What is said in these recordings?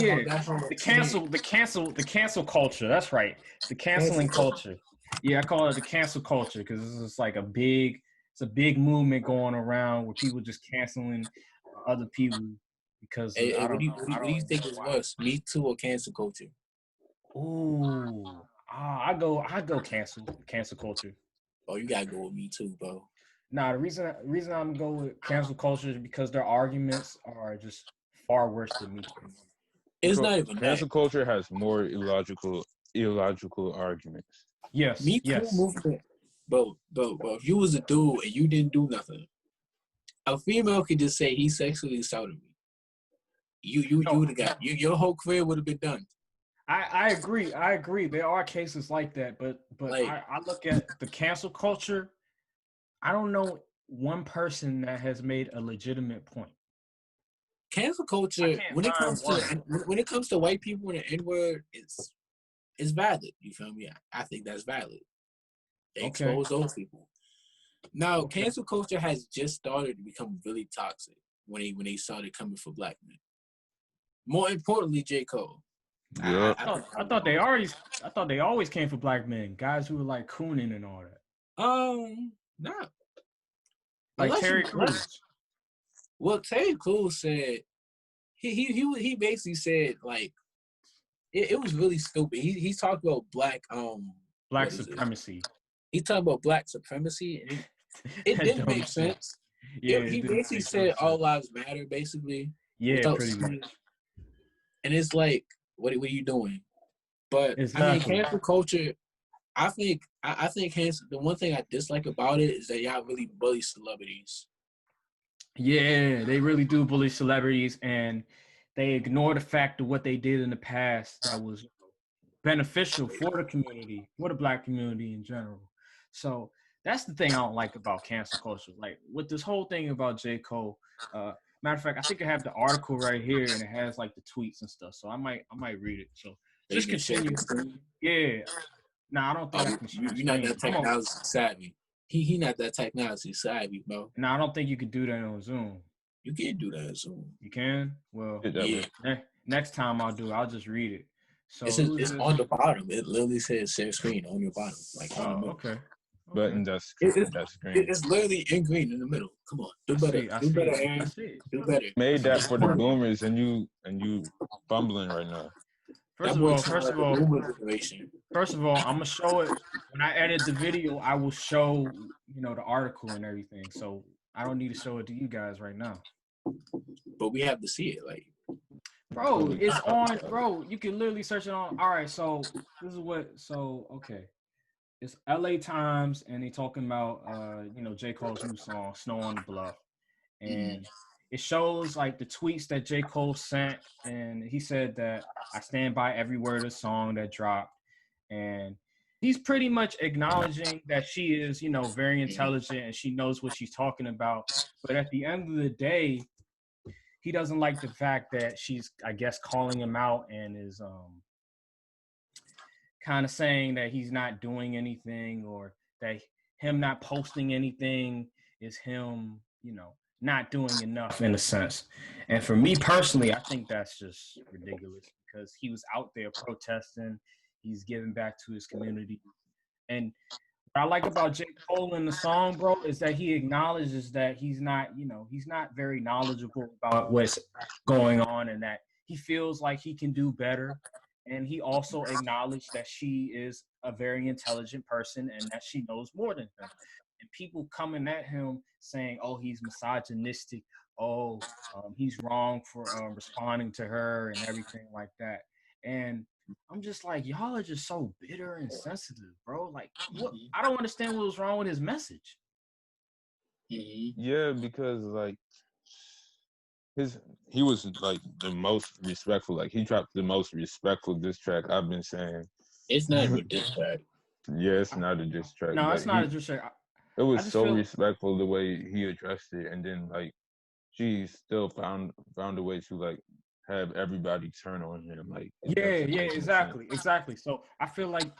Yeah, that whole the cancel culture. That's right, the canceling culture. Yeah, I call it the cancel culture because it's just like it's a big movement going around where people just canceling other people because Hey, I hey, don't know. I what do don't you even think know is why. worse, Me Too or cancel culture? Ooh, I go cancel culture. Oh, you gotta go with Me Too, bro. Nah, the reason I'm going with cancel culture is because their arguments are just far worse than me. It's not even that. Cancel culture has more illogical arguments. Yes, Me Too yes. movement, bro. If you was a dude and you didn't do nothing, a female could just say he sexually assaulted me. You No, would have got your whole career would have been done. I agree. I agree. There are cases like that, but Like I look at the cancel culture. I don't know one person that has made a legitimate point. cancel I culture, can't find one. when it comes to white people and the N word, it's valid. You feel me? I think that's valid. They Okay. expose those people. Now, Okay. cancel culture has just started to become really toxic when they started coming for black men. More importantly, J. Cole. Yeah. I thought they always came for black men, guys who were like cooning and all that. Nah. Like Unless Terry you Crews. well, Terry Crews said he basically said like it was really stupid. He talked about black Black what is it? supremacy. He talked about black supremacy, and it That didn't don't make make sense. sense. Yeah, it He didn't basically make no said all sense. lives matter, basically, Yeah, without pretty saying, much. and it's like, what are you doing? But I mean, Exactly. cancel culture. I think cancel. The one thing I dislike about it is that y'all really bully celebrities. Yeah, they really do bully celebrities and they ignore the fact of what they did in the past that was beneficial for the community, for the black community in general. So that's the thing I don't like about cancel culture. Like with this whole thing about J. Cole, matter of fact, I think I have the article right here and it has like the tweets and stuff. So I might read it. So So you just can share continue. your screen. Yeah. No, I don't think I can share You're not screen. that technology savvy. He not that technology savvy, bro. No, I don't think you could do that on Zoom. You can't do that. So You can? Well, It that yeah, way. next time I'll do it. I'll just read it. it's So who's it's this? on the bottom. It literally says share screen on your bottom, like on the Oh, middle. okay. But Okay. It, it's that's green. it's literally in green in the middle. Come on, I see. I do see better, it. I Aaron. see it. Do better. Made I that see for it. the boomers and you fumbling right now. First That of boy all, sound first like of a all, boomer generation. first of all, I'm gonna show it when I edit the video. I will show the article and everything. So I don't need to show it to you guys right now, But we have to see it. Like But bro. we can It's talk on, about it. bro. You can literally search it on. All right. So this is what. So okay. It's LA Times and they talking about J. Cole's new song, Snow on the Bluff. mhm. And it shows like the tweets that J. Cole sent, and he said that I stand by every word of the song that dropped. And he's pretty much acknowledging that she is, very intelligent and she knows what she's talking about. But at the end of the day, he doesn't like the fact that she's, I guess, calling him out and is kind of saying that he's not doing anything or that him not posting anything is him, not doing enough in a sense. And for me personally, I think that's just ridiculous because he was out there protesting, he's giving back to his community. And what I like about J. Cole in the song, bro, is that he acknowledges that he's not very knowledgeable about what's going on and that he feels like he can do better. And he also acknowledged that she is a very intelligent person and that she knows more than him. And people coming at him saying, oh, he's misogynistic. Oh, he's wrong for responding to her and everything like that. And I'm just like, y'all are just so bitter and sensitive, bro. Like, what? Mhm. I don't understand what was wrong with his message. Mhm. Yeah, because like his he was like the most respectful. Like he dropped the most respectful diss track I've been saying. It's not even diss track. Yeah, it's not a diss track, No, but it's not a just like. it I was just so feel, respectful the way he addressed it, and then like she still found a way to like have everybody turn on him. Like it yeah, doesn't yeah, make no sense. exactly. So I feel like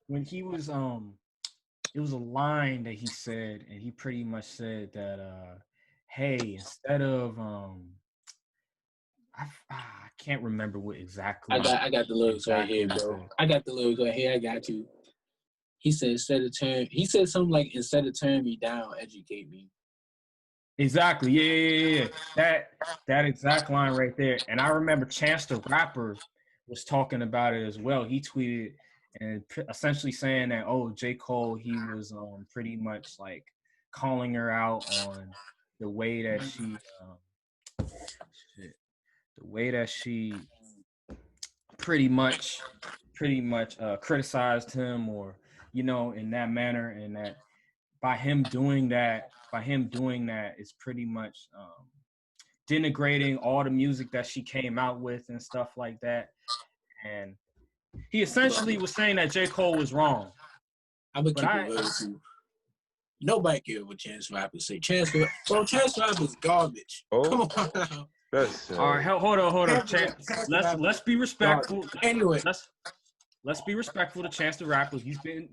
when he was, it was a line that he said, and he pretty much said that, hey, instead of I can't remember what exactly. I got the lyrics right here, exactly bro. said. I got the lyrics right here. I got you. He said he said something like, instead of turn me down, educate me. Exactly. Yeah. That exact line right there. And I remember Chance the Rapper was talking about it as well. He tweeted and essentially saying that, oh, J. Cole, he was pretty much like calling her out on the way that she the way that she pretty much criticized him, or in that manner, and that by him doing that is pretty much denigrating all the music that she came out with and stuff like that. And he essentially was saying that J. Cole was wrong. I'm gonna keep it real with you. Nobody cares what Chance the Rapper say. Chance the Rapper is garbage. Oh, come on now. That's All right, hold on. Let's be respectful. Anyway, let's be respectful to Chance the Rapper. He's been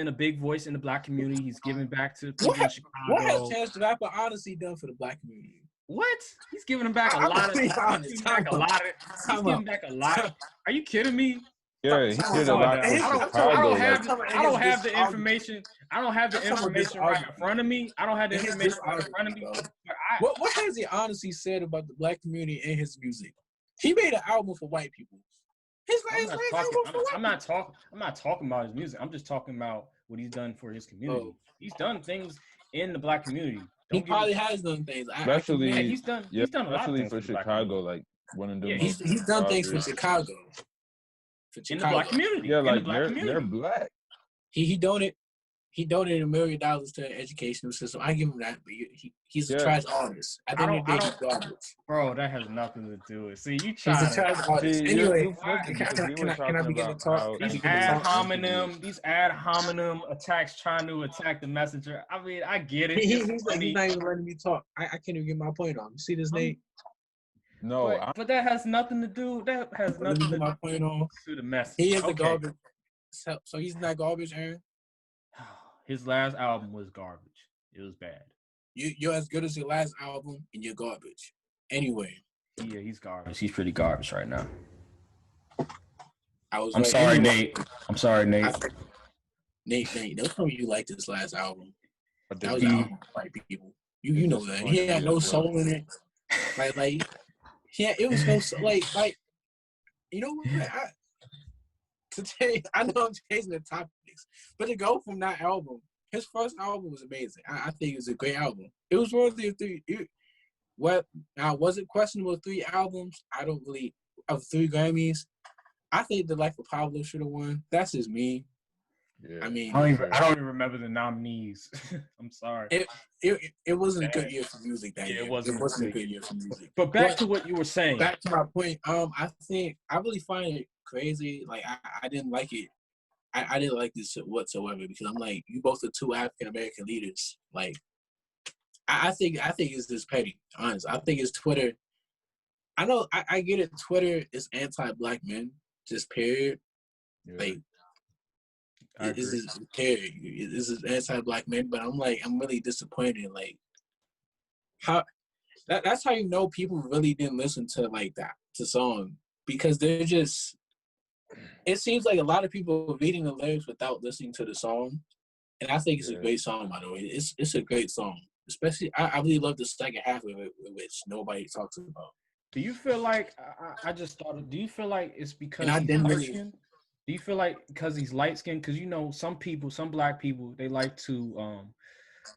a big voice in the Black community. He's giving back to people in Chicago. What has Chance the Rapper honestly done for the Black community? What? He's giving him back a lot. He's giving back a lot. Are you kidding me? Yeah, he did a lot for Chicago. I don't have the information. I don't have the information right in front of me. What has he honestly said about the Black community and his music? He made an album for white people. I'm not talking about his music. I'm just talking about what he's done for his community. Oh. He's done things in the Black community. He probably has done things. Especially, he's done a lot of things for Chicago, like one of them. Yeah, he's done things for Chicago. In the Black community. Yeah, like they're Black. He donated $1 million to the educational system. I give him that, but he's a trash artist. At the end of the day, he's garbage. Bro, that has nothing to do with it. See, you he's a trash artist. Anyway, can I begin to talk? These ad hominem attacks trying to attack the messenger. I mean, I get it. He's not even letting me talk. I can't even get my point on. You see this, Nate? No, but that has nothing to do. That has nothing to my point on to the message. He is a garbage. So he's not garbage, Aaron. His last album was garbage. It was bad. You're as good as your last album, and you're garbage. Anyway. Yeah, he's garbage. He's pretty garbage right now. I'm sorry, Nate. Nate, don't tell me you liked this last album. That was an album for white people. You know that. He had no soul in it. Like. Yeah, it was no like you know what? I know I'm changing the topics, but to go from that album, his first album was amazing. I think it was a great album. It was worthy of three. Was it questionable 3 albums? I don't really of 3 Grammys. I think The Life of Pablo should have won. That's just me. Yeah. I mean, I don't even remember the nominees. I'm sorry. It wasn't a good year for music that year. It wasn't a good year for music. But back to what you were saying. Back to my point. I think I really find it crazy. Like I didn't like it. I didn't like this whatsoever because I'm like, you both are 2 African American leaders. Like I think it's just petty. Honest. I think it's Twitter. I know I get it. Twitter is anti-Black men. Just period. Yeah. Like. This is anti-Black men, but I'm really disappointed. Like, how that's how you know people really didn't listen to like that to song because they're just. It seems like a lot of people are reading the lyrics without listening to the song, and I think it's a great song. By the way, it's a great song. Especially, I really love the second half of it, which nobody talks about. Do you feel like I just thought? Do you feel like it's because Do you feel like because he's light skinned? Because some Black people, they like to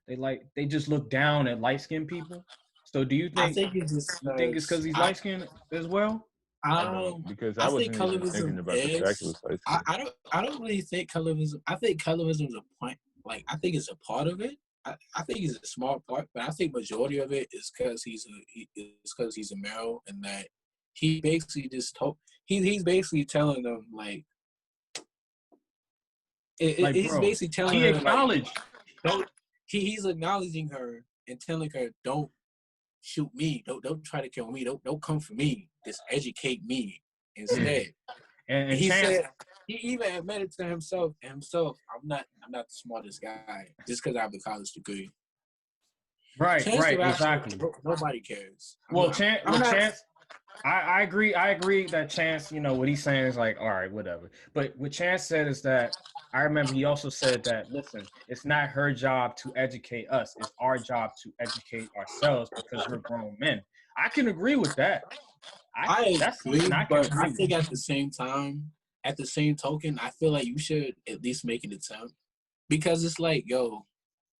they just look down at light skinned people. So do you think? it's because he's light skinned as well? Because I wasn't even thinking about the fact it was light skinned. I don't really think colorism. I think colorism is a point. Like I think it's a part of it. I think it's a small part, but I think majority of it is because he's a male, and that he basically just he's basically telling them like. He's basically telling her, acknowledged. He's acknowledging her and telling her, "Don't shoot me. Don't try to kill me. Don't come for me. Just educate me instead." and he said he even admitted to himself. I'm not the smartest guy just because I have a college degree. Right, Chance the right, Rapper, exactly. nobody cares. Well, I'm not. Chance, I agree. I agree that Chance, what he's saying is like, all right, whatever. But what Chance said is that I remember he also said that, listen, it's not her job to educate us. It's our job to educate ourselves because we're grown men. I can agree with that. I That's something agree, I can but I agree with. think at the same time, at the same token, I feel like you should at least make an attempt because it's like, yo,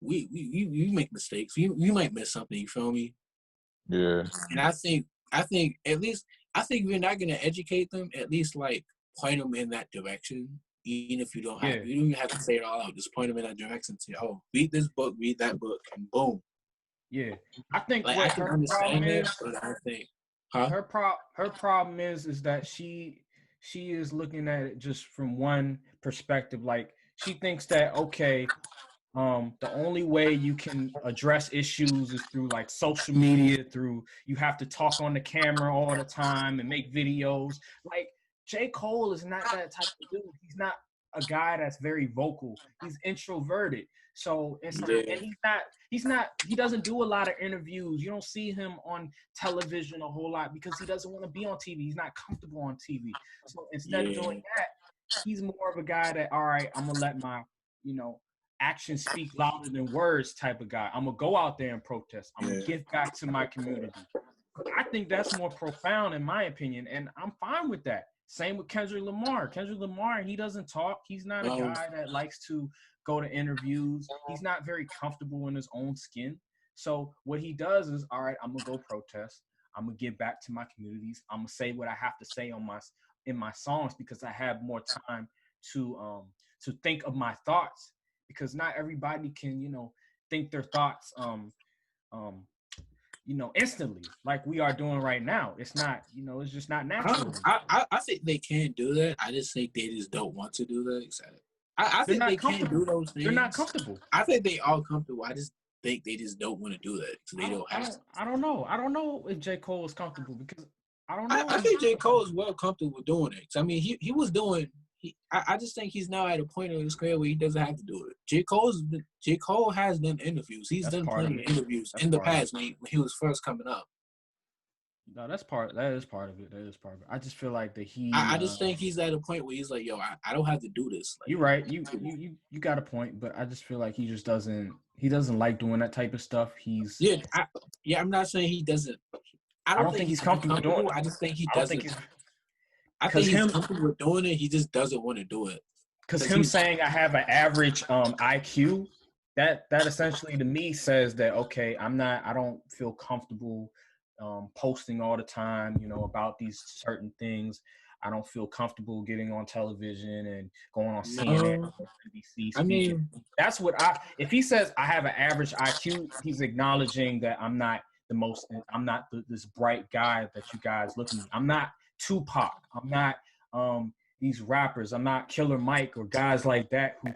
we make mistakes. We might miss something. You feel me? Yeah. And I think at least I think if you're not gonna educate them, at least like point them in that direction. Even if you don't have, Yeah, you don't even have to say it all out. Just point them in that direction. Say, oh, read this book, read that book, and boom. yeah. I think Like I what can her problem understand that, is, but I think, huh? her problem is that she is looking at it just from one perspective. Like she thinks that, okay, the only way you can address issues is through like social media, through you have to talk on the camera all the time and make videos. Like J. Cole is not that type of dude. He's not a guy that's very vocal. He's introverted. So it's not, Yeah, and he doesn't do a lot of interviews. You don't see him on television a whole lot because he doesn't want to be on TV. He's not comfortable on TV. So instead of doing yeah, that, he's more of a guy that, all right, I'm gonna let my, you know, actions speak louder than words type of guy. I'm gonna go out there and protest. I'm gonna yeah. give back to my community. I think that's more profound in my opinion, and I'm fine with that. Same with Kendrick Lamar. Kendrick Lamar, he doesn't talk. He's not a Um, guy that likes to go to interviews. He's not very comfortable in his own skin. So what he does is, all right, I'm gonna go protest. I'm gonna give back to my communities. I'm gonna say what I have to say on my songs because I have more time to think of my thoughts because not everybody can, think their thoughts um instantly like we are doing right now. It's not, it's just not natural. I think they can do that. I just think they just don't want to do that. I They're think they not can do comfortable. those They're not things. comfortable. I think they are comfortable. I just think they just don't want to do that because I they don't don't I have don't to. I don't know. I don't know if J. Cole is comfortable because I don't know I if think J. Cole is well comfortable doing it. 'Cause, I mean, he was doing. I just think he's now at a point in his career where he doesn't have to do it. J. Cole has done interviews. He's that's done part of plenty it. of interviews That's in the part of it. past when he was first coming up. No, that is part of it. That is part of it. I just feel like that I just think he's at a point where he's like, yo, I don't have to do this. you're right. You got a point, but I just feel like he doesn't like doing that type of stuff. Yeah, I'm not saying he doesn't. I I don't don't think think he's he's comfortable doing uncomfortable. it. I just think he I don't think doesn't. he's I think because he's him comfortable with doing it. He just doesn't want to do it because because him he's saying I have an average IQ, that essentially to me says that, okay, I don't feel comfortable posting all the time, about these certain things. I don't feel comfortable getting on television and going on CNN no. or NBC I speaking. mean, That's what if he says I have an average IQ, he's acknowledging that I'm not this bright guy that you guys look at me. I'm not Tupac. I'm not these rappers. I'm not Killer Mike or guys like that no.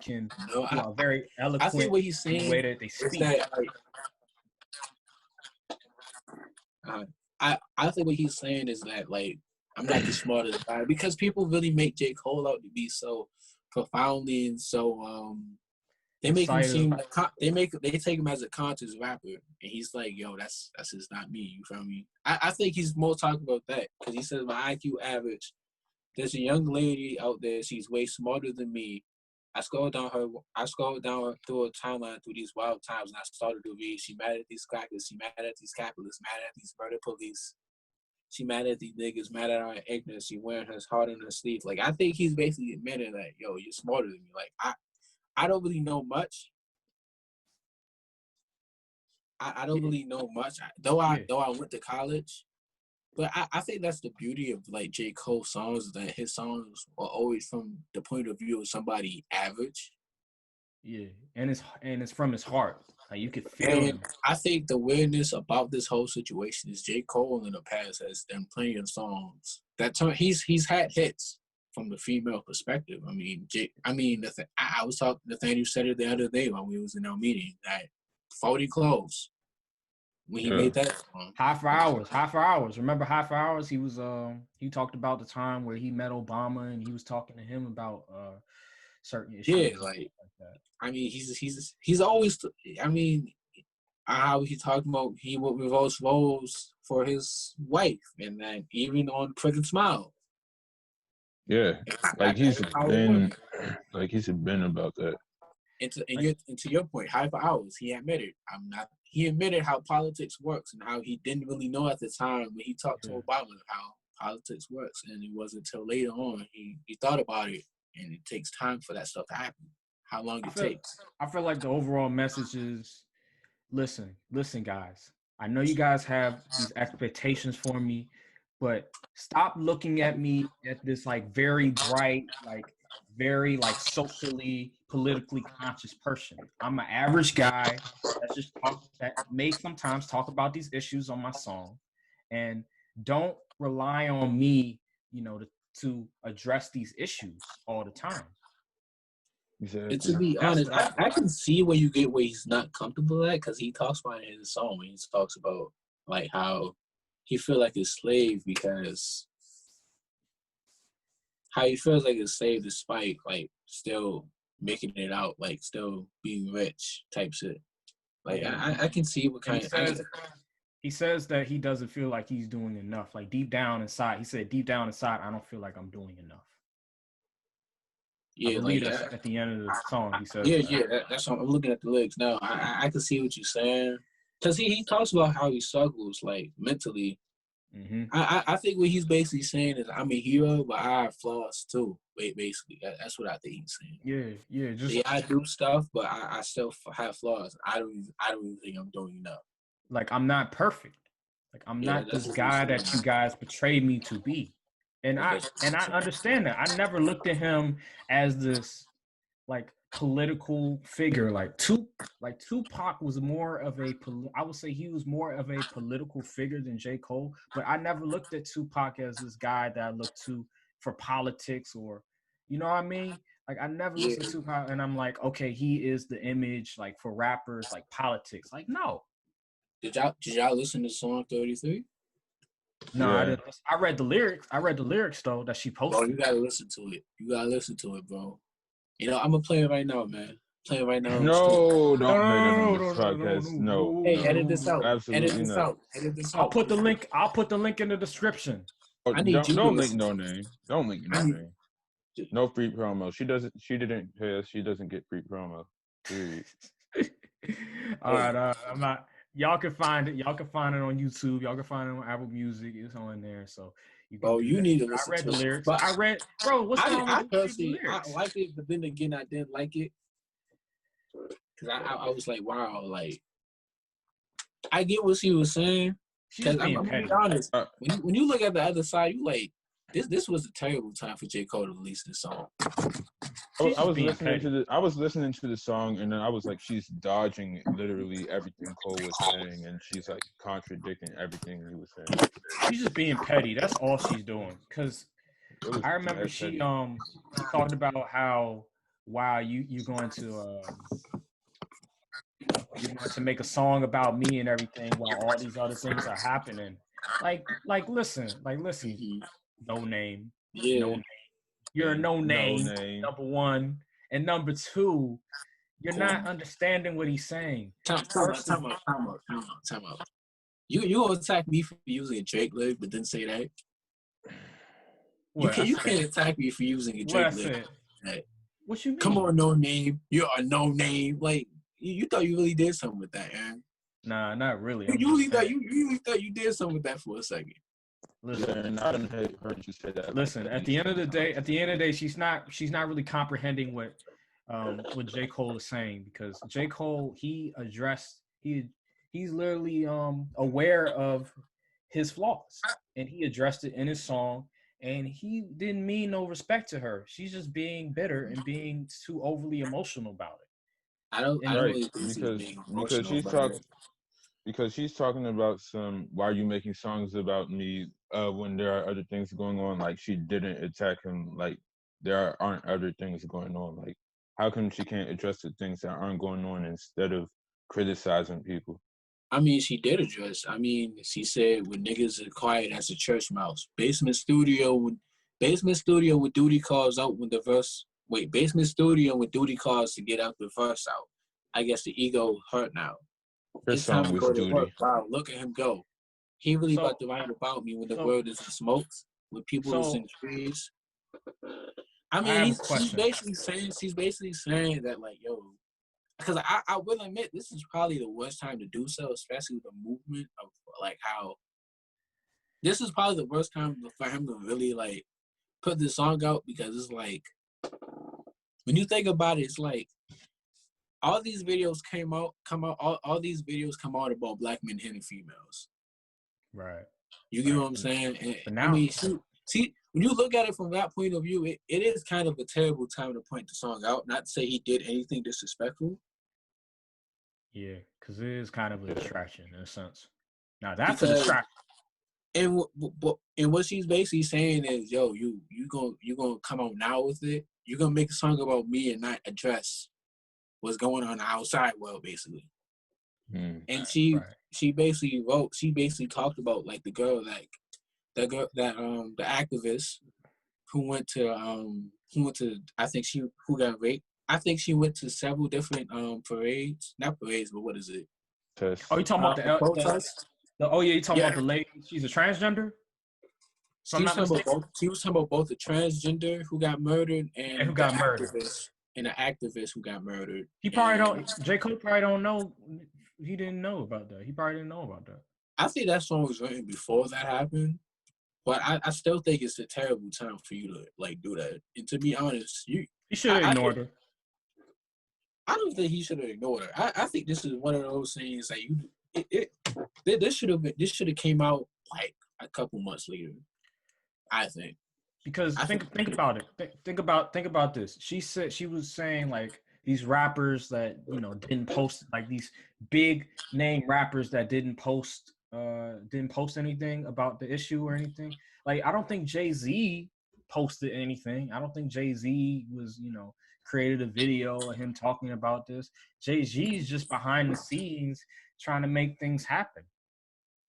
who are very I think eloquent what he's in the way saying that they is speak. that like, I think what he's saying is that like I'm not the smartest guy because people really make J. Cole out to be so profoundly and so they make him Incisive. seem like they take him as a conscious rapper, and he's like, yo, that's just not me. You feel me? I think he's more talking about that because he says my IQ average. There's a young lady out there. She's way smarter than me. I scrolled down through a timeline through these wild times, and I started to read. She mad at these crackers. She mad at these capitalists. Mad at these murder police. She mad at these niggas. Mad at our ignorance. She wearing her heart on her sleeve. Like I think he's basically admitting that, yo, you're smarter than me. Like I don't really know much. I don't Yeah, really know much. yeah, Though I went to college, but I think that's the beauty of like J. Cole songs is that his songs are always from the point of view of somebody average. yeah. And it's from his heart. Like you could feel And him. I think the weirdness about this whole situation is J. Cole in the past has done plenty of songs that he's had hits from the female perspective. I mean, I was talking to Nathaniel said it the other day when we was in our meeting that 40 Clothes when he Yeah. made that song. Half hours. Remember half hours? He talked about the time where he met Obama and he was talking to him about certain Yeah, issues and like stuff like that. I mean he's always I mean how he talked about he would reverse roles for his wife, and then even on Cricket Smile. Yeah, like That's how it works. he's been about that. And to your point, Hyper Hours, he admitted, he admitted how politics works and how he didn't really know at the time when he talked to Obama how politics works. And it wasn't until later on he thought about it, and it takes time for that stuff to happen. How long it takes. I feel like the overall message is, listen, guys. I know you guys have these expectations for me, but stop looking at me at this like very bright, like very like socially, politically conscious person. I'm an average guy that may sometimes talk about these issues on my song, and don't rely on me, to address these issues all the time. Exactly. And to be honest, I can see where you get where he's not comfortable at, because he talks about it in his song when he talks about like how he feel like a slave, because how he feels like a slave despite like still making it out, like still being rich type shit. Like I can see what kind of. He says that he doesn't feel like he's doing enough. Like deep down inside, he said, deep down inside, I don't feel like I'm doing enough. Yeah, I believe that's at the end of the song. He says, that's what I'm looking at the lyrics now. I can see what you're saying, because he talks about how he struggles like mentally. Mm-hmm. I think what he's basically saying is, I'm a hero, but I have flaws too. Basically, that's what I think he's saying. Yeah. I do stuff, but I still have flaws. I don't even think I'm doing enough. Like, I'm not perfect. Like, I'm not this guy that you guys portrayed me to be. And I understand that. I never looked at him as this like political figure. Like Tupac was more of I would say he was more of a political figure than J. Cole, but I never looked at Tupac as this guy that I looked to for politics, or you know what I mean? Like, I never listened to Tupac and I'm like, okay, he is the image like for rappers, like politics. Like, no. Did y'all listen to song 33? No, I didn't. I read the lyrics though that she posted. Bro, you gotta listen to it. Bro. You know, I'm gonna play it right now, man. Play it right now. No, don't play that on this podcast. No. Hey, edit this out. Absolutely Edit this not. out. Edit this out. I'll put the link in the description. Oh, don't link no name. Don't link no name. No free promo. She didn't pay us. She doesn't get free promo. Period. All right, I'm not. Y'all can find it. Y'all can find it on YouTube. Y'all can find it on Apple Music. It's on there. So you need to listen. I read the lyrics. But I read, bro. What's wrong with the lyrics? I like it, but then again, I didn't like it because I was like, wow, like I get what she was saying. Because I'm gonna be honest, when you look at the other side, you like this was a terrible time for J. Cole to release this song. I was listening to the song, and then I was like, she's dodging literally everything Cole was saying, and she's like contradicting everything he was saying. She's just being petty. That's all she's doing. Because I remember she talked about how, wow, you're going to make a song about me and everything while all these other things are happening. Like listen, no name. Yeah. No name. You're a no name, number one. And number two, you're not understanding what he's saying. Time out. You gonna attack me for using a Drake lyric, but didn't say that? You can't attack me for using a Drake lyric. What you mean? Come on, no name. You're a no name. Like, you thought you really did something with that, Aaron. Nah, not really. You really thought you did something with that for a second. Listen, I didn't heard you say that. Listen, at the end of the day, she's not really comprehending what J. Cole is saying, because J. Cole, he's literally aware of his flaws, and he addressed it in his song, and he didn't mean no respect to her. She's just being bitter and being too overly emotional about it. I don't really think because she's talking about why are you making songs about me when there are other things going on. Like, she didn't attack him. Like, there aren't other things going on. Like, how come she can't address the things that aren't going on instead of criticizing people? I mean, she did address. I mean, she said, when niggas are quiet as a church mouse. Basement studio with duty calls out when the verse. Wait, basement studio with duty calls to get out the verse out. I guess the ego hurt now. His it's time song to was go to work. Duty. Wow, look at him go. He really So about to write about me when the so world is in smoke, when people is so in trees. I I mean, have a she's question. basically saying that like, yo, because I will admit this is probably the worst time to do so, especially with the movement of like how this is probably the worst time for him to really like put this song out because it's like when you think about it, it's like all these videos all these videos come out about black men hitting females. Right. You get Right. what I'm saying? And, But I now, mean, see, when you look at it from that point of view, it is kind of a terrible time to point the song out. Not to say he did anything disrespectful. yeah, because it is kind of a distraction in a sense. Now that's a Because distraction. and what she's basically saying is, yo, you gonna come out now with it. You're gonna make a song about me and not address what's going on in the outside world, basically. Mm. And Right. she basically talked about like the girl the activist who went to I think she who got raped. I think she went to several different parades, not parades, but what is it? Test. Oh, you talking about Protests. oh yeah, you talking Yeah, about the lady? She's a transgender, if I'm not mistaken. She was talking about both the transgender who got murdered Yeah, who got murdered? and the activist who got murdered. He probably And don't. J. Cole probably don't know. He didn't know about that. He probably didn't know about that. I think that song was written before that happened. But I still think it's a terrible time for you to like do that. And to be honest, He should have ignored her. I don't think he should have ignored her. I think this is one of those things that this should have came out like a couple months later. I think. Because think about it. Think about this. She said she was saying like these rappers that didn't post, like these big name rappers that didn't post anything about the issue or anything. Like I don't think Jay-Z posted anything. I don't think Jay-Z was created a video of him talking about this. Jay-Z is just behind the scenes trying to make things happen.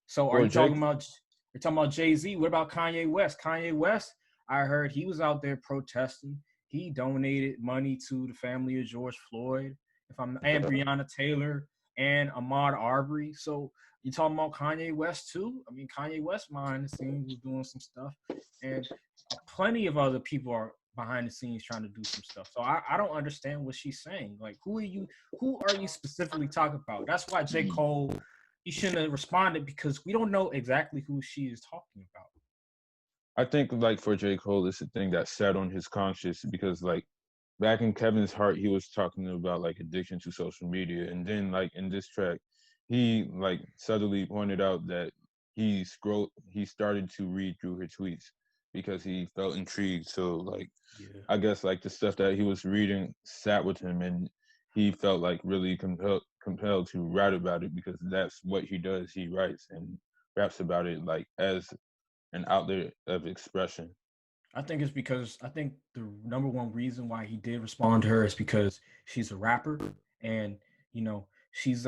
So are Well, you talking Jake, about you're talking about Jay-Z? What about Kanye West? Kanye West, I heard he was out there protesting. He donated money to the family of George Floyd, and Breonna Taylor and Ahmaud Arbery. So you talking about Kanye West too? I mean, Kanye West behind the scenes was doing some stuff, and plenty of other people are behind the scenes trying to do some stuff. So I don't understand what she's saying. Like, who are you specifically talking about? That's why J. Cole, he shouldn't have responded, because we don't know exactly who she is talking about. I think like for J. Cole, it's a thing that sat on his conscience because like back in Kevin's Heart, he was talking about like addiction to social media, and then like in this track, he like suddenly pointed out that he started to read through her tweets because he felt intrigued. So like, Yeah. I guess like the stuff that he was reading sat with him, and he felt like really compelled to write about it because that's what he does. He writes and raps about it like as an outlet of expression. I think it's because I think the number one reason why he did respond to her is because she's a rapper, and she's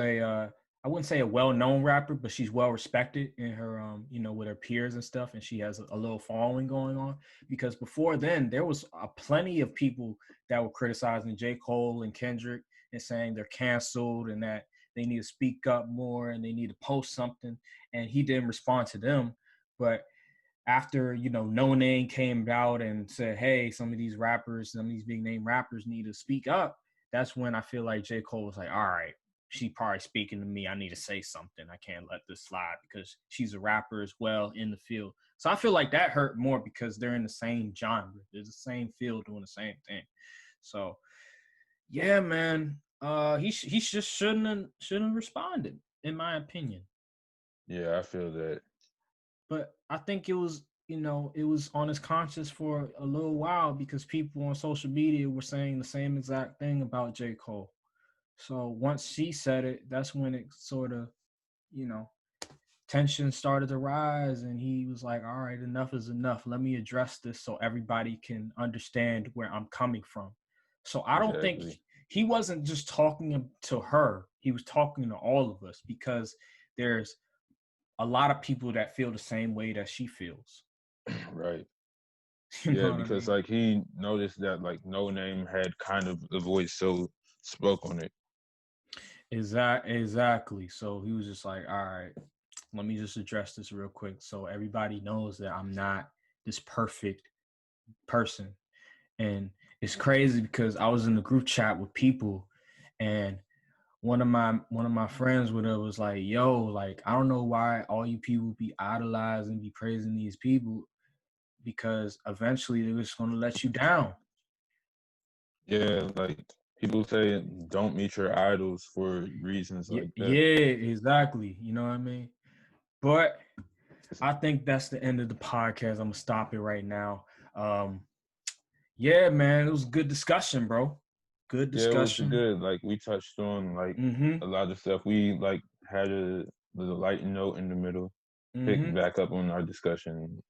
I wouldn't say a well-known rapper, but she's well respected in her with her peers and stuff, and she has a little following going on. Because before then, there was plenty of people that were criticizing J. Cole and Kendrick and saying they're canceled and that they need to speak up more and they need to post something, and he didn't respond to them. But after Noname came out and said, hey, some of these big name rappers need to speak up, that's when I feel like J. Cole was like, all right, she probably speaking to me, I need to say something, I can't let this slide, because she's a rapper as well in the field. So I feel like that hurt more because they're in the same genre, they're the same field doing the same thing. So yeah, man, he just shouldn't have responded, in my opinion. Yeah, I feel that. But I think it was on his conscience for a little while, because people on social media were saying the same exact thing about J. Cole. So once she said it, that's when it sort of, tension started to rise, and he was like, all right, enough is enough. Let me address this so everybody can understand where I'm coming from. So I don't think Exactly. he wasn't just talking to her. He was talking to all of us, because there's a lot of people that feel the same way that she feels. Right. You know Yeah, what I because mean? like he noticed that like Noname had kind of a voice, so spoke on it. Exactly. So he was just like, all right, let me just address this real quick so everybody knows that I'm not this perfect person. And it's crazy because I was in the group chat with people, and one of my friends with her was like, yo, like, I don't know why all you people be idolizing, be praising these people, because eventually they're just gonna let you down. Yeah, like people say don't meet your idols for reasons Yeah, like that. yeah, exactly. You know what I mean? But I think that's the end of the podcast. I'm gonna stop it right now. Um, yeah, man, it was a good discussion, bro. Good Yeah, it was discussion. good. Like we touched on like Mm-hmm. a lot of stuff. We like had a little light note in the middle, picked Mm-hmm. back up on our discussion.